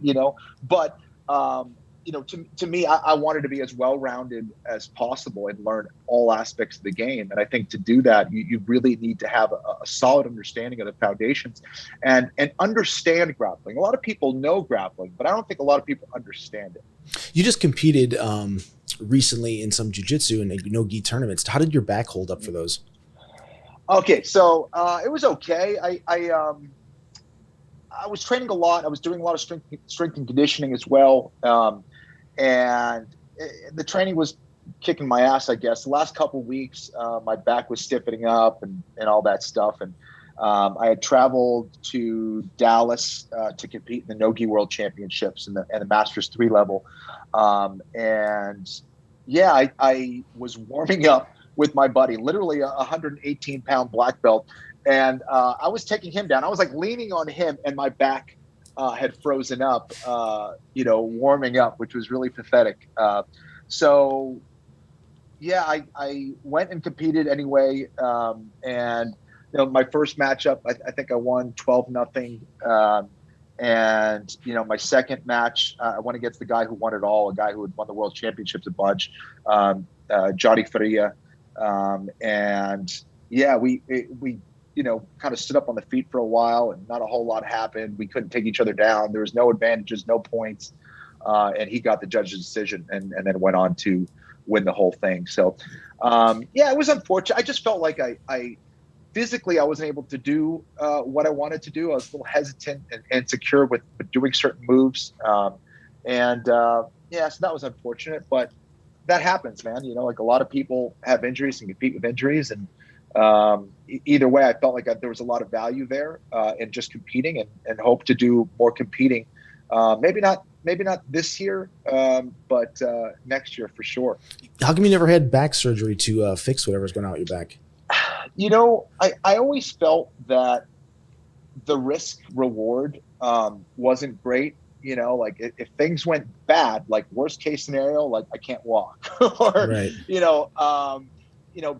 but to me, I wanted to be as well-rounded as possible and learn all aspects of the game. And I think to do that, you really need to have a solid understanding of the foundations and understand grappling. A lot of people know grappling, but I don't think a lot of people understand it. You just competed recently in some jiu-jitsu and no-gi tournaments. How did your back hold up for those? Okay, so it was okay. I was training a lot. I was doing a lot of strength and conditioning as well. And the training was kicking my ass, I guess. The last couple of weeks, my back was stiffening up and all that stuff. And I had traveled to Dallas to compete in the No-Gi World Championships and the Masters 3 level. I was warming up with my buddy, literally a 118-pound black belt. And I was taking him down. I was like leaning on him, and my back had frozen up, warming up, which was really pathetic. I went and competed anyway. My first matchup, I think I won 12-0. My second match, I went against the guy who won it all, a guy who had won the world championships a bunch, Johnny Faria. We kind of stood up on the feet for a while, and not a whole lot happened. We couldn't take each other down. There was no advantages, no points. And he got the judge's decision and then went on to win the whole thing. So, it was unfortunate. I just felt like I physically, I wasn't able to do what I wanted to do. I was a little hesitant and insecure with doing certain moves. So that was unfortunate, but that happens, man. Like a lot of people have injuries and compete with injuries. And either way, I felt like there was a lot of value there in just competing and hope to do more competing. Maybe not this year, but next year for sure. How come you never had back surgery to fix whatever's going on with your back? I always felt that the risk reward wasn't great. Like if things went bad, like worst case scenario, like I can't walk, or right.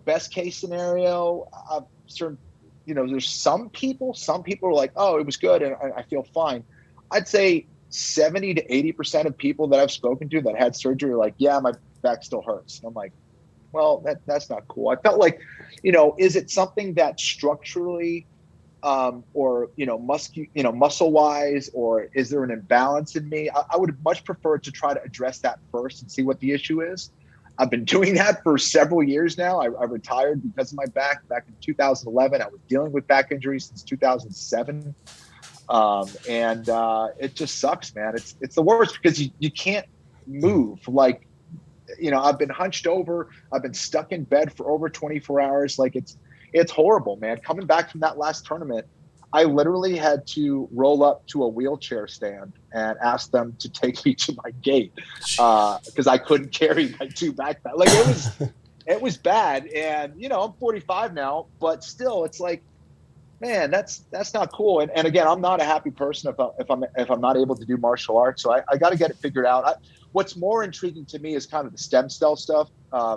Best case scenario, there's some people are like, oh, it was good and I feel fine. I'd say 70 to 80% of people that I've spoken to that had surgery are like, yeah, my back still hurts. And I'm like, well, that's not cool. I felt like, is it something that structurally or muscle wise, or is there an imbalance in me? I would much prefer to try to address that first and see what the issue is. I've been doing that for several years now. I retired because of my back in 2011. I was dealing with back injuries since 2007. It just sucks, man. It's the worst because you can't move. Like, I've been hunched over. I've been stuck in bed for over 24 hours. Like it's horrible, man. Coming back from that last tournament, I literally had to roll up to a wheelchair stand and ask them to take me to my gate because I couldn't carry my two backpacks. Like it was bad. And I'm 45 now, but still, it's like, man, that's not cool. And again, I'm not a happy person if I'm not able to do martial arts. So I got to get it figured out. What's more intriguing to me is kind of the stem cell stuff. I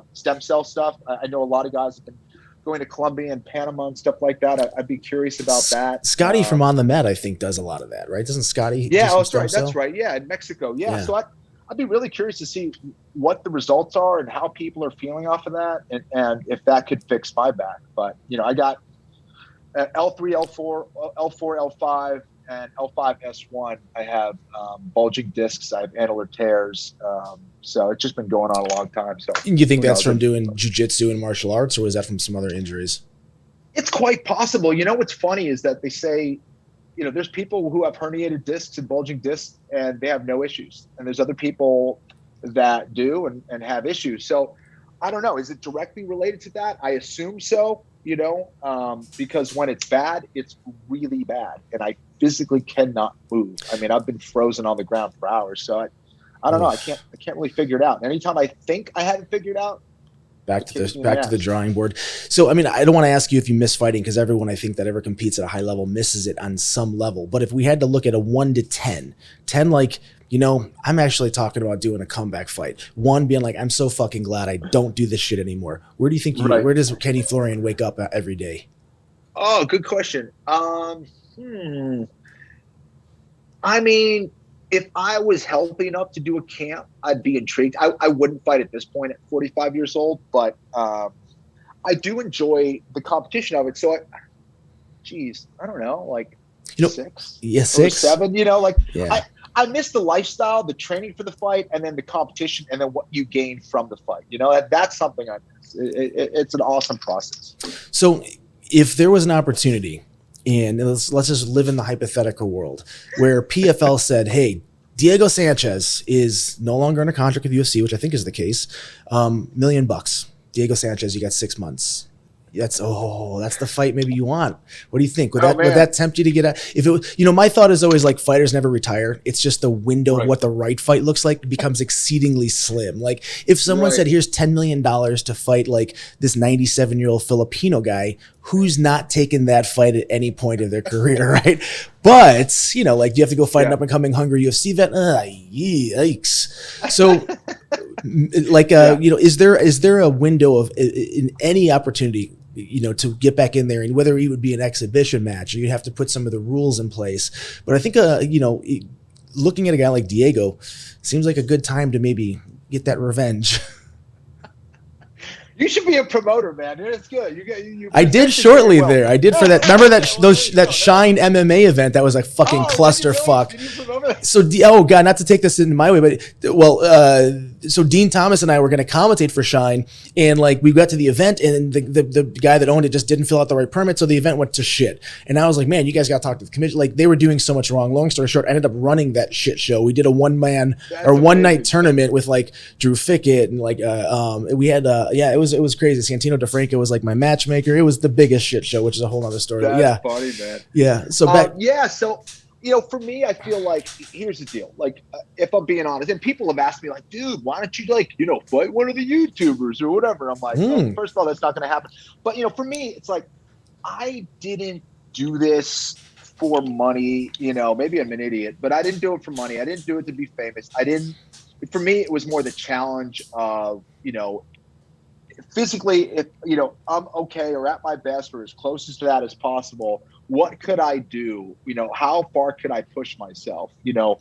know a lot of guys have been going to Colombia and Panama and stuff like that. I'd be curious about that. Scotty from On the Mat, I think, does a lot of that, right? Doesn't Scotty? Yeah, that's right. Yeah, in Mexico. Yeah. So I'd be really curious to see what the results are and how people are feeling off of that, and if that could fix my back. But I got L3, L4, L5, and L5S1. I have bulging discs. I have annular tears. So it's just been going on a long time. So you think that's from doing jiu-jitsu and martial arts, or was that from some other injuries? It's quite possible. What's funny is that they say, there's people who have herniated discs and bulging discs and they have no issues. And there's other people that do and have issues. So I don't know. Is it directly related to that? I assume so, because when it's bad, it's really bad. And I physically cannot move. I mean, I've been frozen on the ground for hours. So I don't know. I can't really figure it out. And anytime I think I have it figured out, Back to the drawing board. So, I mean, I don't want to ask you if you miss fighting, because everyone I think that ever competes at a high level misses it on some level. But if we had to look at a 1 to 10, 10 like, you know, I'm actually talking about doing a comeback fight. 1 being like, I'm so fucking glad I don't do this shit anymore. Where do you think where does Kenny Florian wake up every day? Oh, good question. I mean, if I was healthy enough to do a camp, I'd be intrigued. I wouldn't fight at this point at 45 years old, but I do enjoy the competition of it. So, I don't know, like 6? Yeah, 6? 7, you know, like I miss the lifestyle, the training for the fight, and then the competition, and then what you gain from the fight. You know, that's something I miss. It's an awesome process. So if there was an opportunity, and let's just live in the hypothetical world where PFL said, hey, Diego Sanchez is no longer under contract with UFC, which I think is the case. $1 million. Diego Sanchez, you got 6 months. That's the fight maybe you want. What do you think? Would that tempt you to get out? If it was, you know, my thought is always like fighters never retire. It's just the window of what the right fight looks like becomes exceedingly slim. Like if someone said, here's $10 million to fight like this 97-year-old Filipino guy, who's not taking that fight at any point of their career, right? But, you know, like, do you have to go fight an up-and-coming hungry UFC vet? Yikes. So, like, you know, is there a window of in any opportunity, you know, to get back in there, and whether it would be an exhibition match or you'd have to put some of the rules in place? But I think, you know, looking at a guy like Diego seems like a good time to maybe get that revenge. You should be a promoter, man. It's good. I did shortly there. I did for that. Remember that Shine MMA event? That was like fucking clusterfuck. So, God, not to take this in my way, but so Dean Thomas and I were going to commentate for Shine, and like we got to the event, and the guy that owned it just didn't fill out the right permit, so the event went to shit. And I was like, man, you guys got to talk to the commission. Like they were doing so much wrong. Long story short, I ended up running that shit show. We did a one night tournament with like Drew Fickett, and like we had it was crazy. Santino DeFranco was like my matchmaker. It was the biggest shit show, which is a whole other story. That's funny, man. Yeah. So so you know, for me, I feel like here's the deal. Like, if I'm being honest, and people have asked me, like, dude, why don't you like, you know, fight one of the YouTubers or whatever? I'm like, well, first of all, that's not going to happen. But you know, for me, it's like I didn't do this for money. You know, maybe I'm an idiot, but I didn't do it for money. I didn't do it to be famous. For me, it was more the challenge of, you know, physically, if, you know, I'm okay or at my best or as close to that as possible, what could I do? You know, how far could I push myself? You know,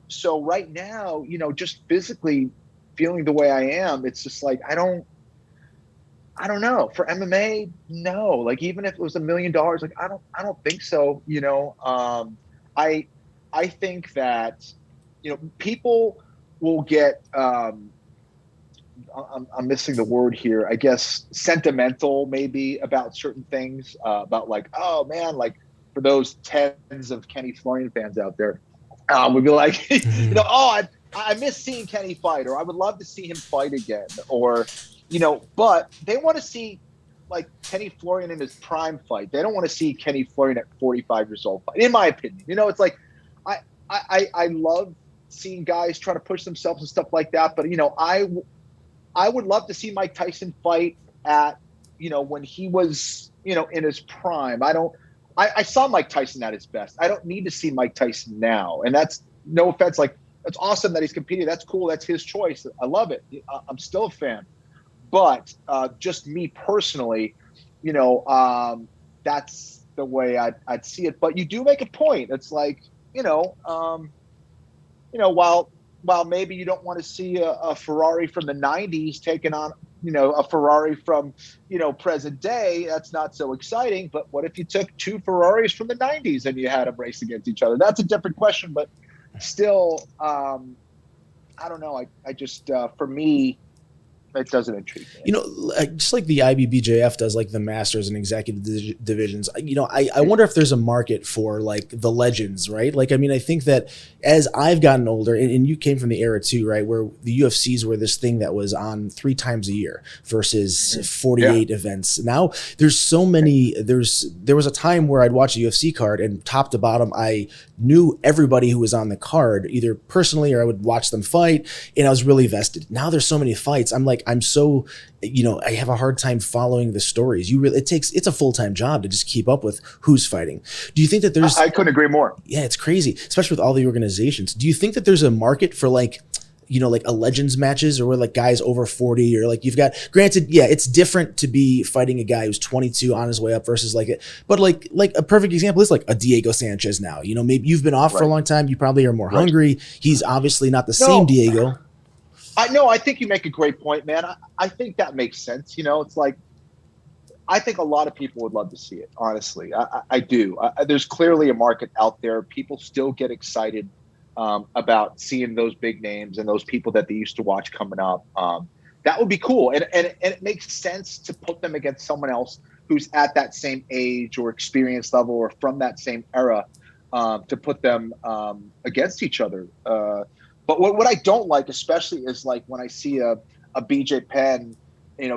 so right now, you know, just physically feeling the way I am, it's just like, I don't know. For MMA, no. Like, even if it was $1 million, like, I don't think so. You know, I think that, you know, people will get, I'm missing the word here, I guess, sentimental maybe about certain things, about like, oh man, like for those tens of Kenny Florian fans out there, would be like, you know, oh, I miss seeing Kenny fight, or I would love to see him fight again, or, you know, but they want to see like Kenny Florian in his prime fight. They don't want to see Kenny Florian at 45 years old fight, in my opinion. You know, it's like, I love seeing guys try to push themselves and stuff like that, but, you know, I would love to see Mike Tyson fight at, you know, when he was, you know, in his prime. I saw Mike Tyson at his best. I don't need to see Mike Tyson now. And that's, no offense, like, it's awesome that he's competing. That's cool. That's his choice. I love it. I'm still a fan. But just me personally, you know, that's the way I'd see it. But you do make a point. It's like, you know, while maybe you don't want to see a Ferrari from the 90s taking on, you know, a Ferrari from, you know, present day, that's not so exciting. But what if you took 2 Ferraris from the 90s and you had them race against each other? That's a different question, but still, I don't know. I just, for me, it doesn't intrigue me. You know, just like the IBBJF does, like the masters and executive divisions, you know, I wonder if there's a market for like the legends, right? Like, I mean, I think that as I've gotten older, and you came from the era too, right, where the UFCs were this thing that was on 3 times a year versus 48 events. Now there's so many, there was a time where I'd watch a UFC card and top to bottom, I knew everybody who was on the card, either personally or I would watch them fight, and I was really vested. Now there's so many fights. I'm like, like, I'm so, I have a hard time following the stories. It's a full-time job to just keep up with who's fighting. Do you think that there's, I couldn't agree more. Yeah, it's crazy, especially with all the organizations. Do you think that there's a market for like a legends matches, or where like guys over 40, or like you've got, granted, yeah, it's different to be fighting a guy who's 22 on his way up versus like it, but like a perfect example is like a Diego Sanchez now, maybe you've been off for a long time. You probably are more hungry. He's obviously not the same Diego. I think you make a great point, man. I think that makes sense. It's like, I think a lot of people would love to see it. Honestly, I do. There's clearly a market out there. People still get excited about seeing those big names and those people that they used to watch coming up. That would be cool. And it makes sense to put them against someone else who's at that same age or experience level or from that same era, to put them against each other. But what I don't like, especially, is like when I see a BJ Penn,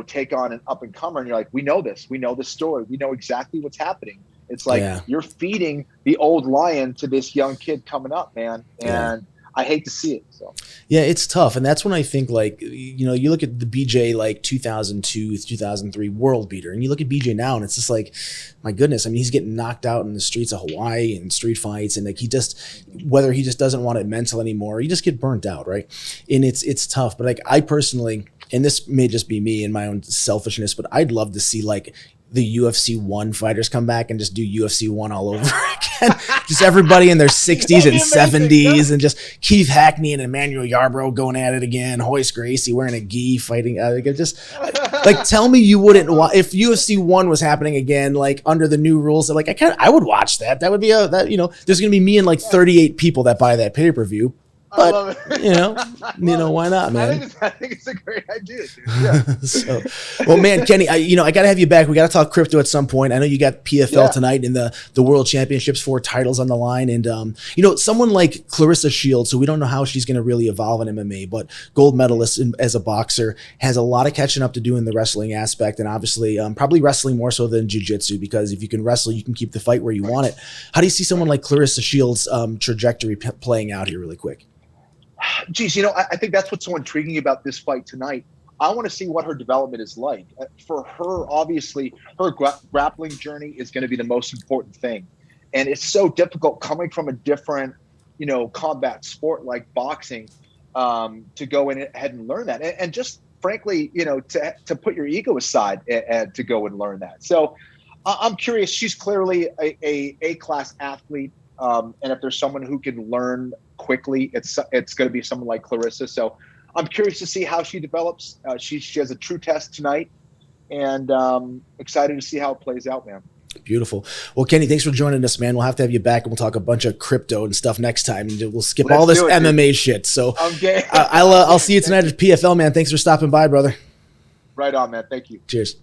take on an up and comer, and you're like, we know this story. We know exactly what's happening. It's like, you're feeding the old lion to this young kid coming up, man. And I hate to see it. So yeah, it's tough. And that's when I think, like, you look at the BJ, like 2002, 2003 world beater, and you look at BJ now, and it's just like, my goodness. I mean, he's getting knocked out in the streets of Hawaii and street fights. And like, whether he just doesn't want it mental anymore, you just get burnt out. Right. And it's tough. But like, I personally, and this may just be me and my own selfishness, but I'd love to see like the UFC 1 fighters come back and just do UFC 1 all over again. Just everybody in their 60s and 70s, and just Keith Hackney and Emmanuel Yarbrough going at it again. Hoist Gracie wearing a gi fighting. Like, tell me you wouldn't if UFC 1 was happening again, like under the new rules. Like, I would watch that. That would be there's going to be me and like 38 people that buy that pay-per-view. But, I love it. Why not, man? I think it's a great idea, dude. Yeah. Well, man, Kenny, I got to have you back. We got to talk crypto at some point. I know you got PFL tonight and the World Championships, 4 titles on the line. And, someone like Claressa Shields, so we don't know how she's going to really evolve in MMA, but gold medalist as a boxer, has a lot of catching up to do in the wrestling aspect. And obviously, probably wrestling more so than jiu-jitsu, because if you can wrestle, you can keep the fight where you want it. How do you see someone like Claressa Shields' trajectory playing out here really quick? Geez, I think that's what's so intriguing about this fight tonight. I want to see what her development is like. For her, obviously, her grappling journey is going to be the most important thing. And it's so difficult coming from a different, combat sport like boxing, to go in ahead and learn that. And just frankly, to put your ego aside and to go and learn that. So I'm curious. She's clearly a A-class athlete. And if there's someone who can learn quickly, it's going to be someone like Claressa. So I'm curious to see how she develops. She has a true test tonight, and excited to see how it plays out, man. Beautiful. Well, Kenny, thanks for joining us, man. We'll have to have you back, and we'll talk a bunch of crypto and stuff next time. And we'll skip all this MMA shit. So okay. I'll see you tonight at PFL, man. Thanks for stopping by, brother. Right on, man. Thank you. Cheers.